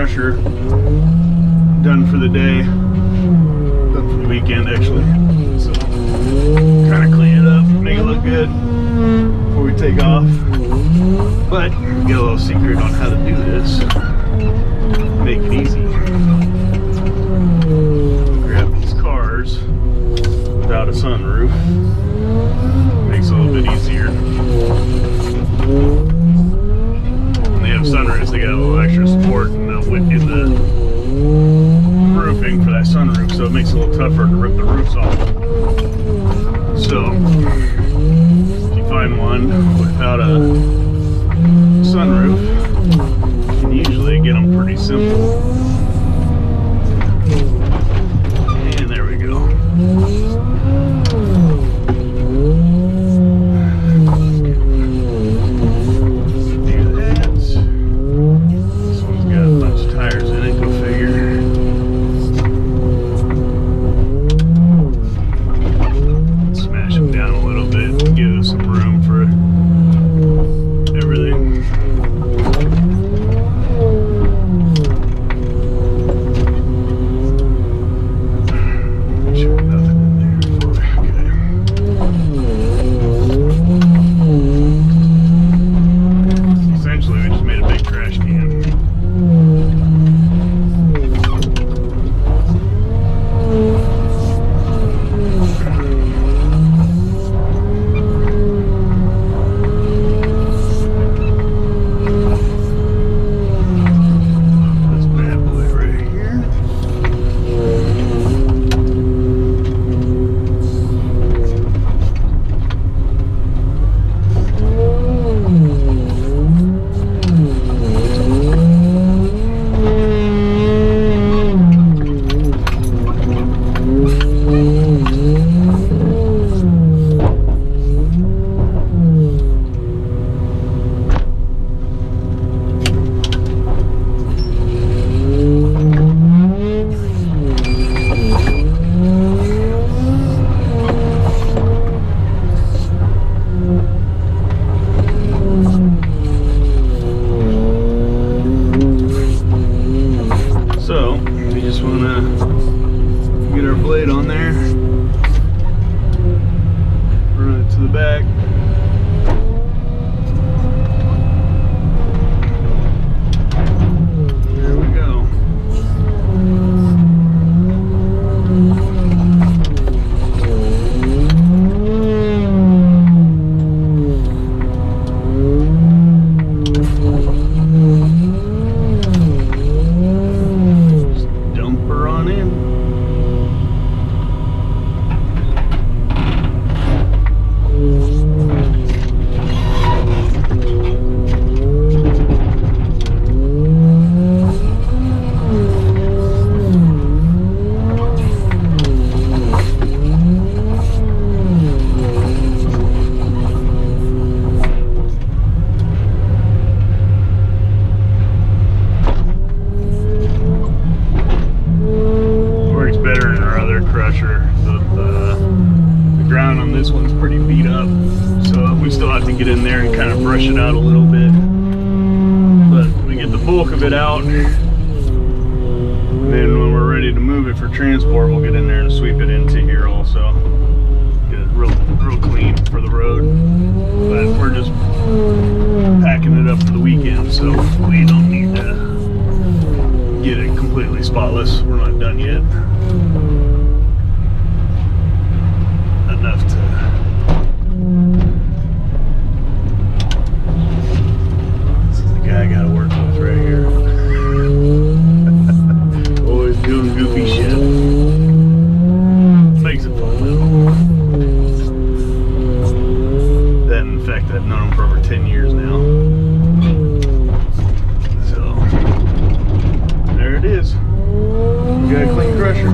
crusher done for the day, done for the weekend actually. So kind of clean it up, make it look good before we take off. But get a little secret on how to do this, make it easy. Grab these cars without a sunroof, makes it a little bit easier. They have sunroofs, they got a little extra support in the roofing for that sunroof, so it makes it a little tougher to rip the roofs off. So if you find one without a sunroof, you can usually get them pretty simple. And there we go. So we just want to get our blade on there, run it to the back. There we go. The ground on this one's pretty beat up, so we still have to get in there and kind of brush it out a little bit. But we get the bulk of it out, and then when we're ready to move it for transport, we'll get in there and sweep it into here also. Get it real clean for the road. But we're just packing it up for the weekend, so we don't need to get it completely spotless. We're not done yet. Enough to this is the guy I gotta work with right here. Always doing goofy shit. Makes it fun though. That, in fact, I've known him for over 10 years now. So there it is. You got a clean crusher.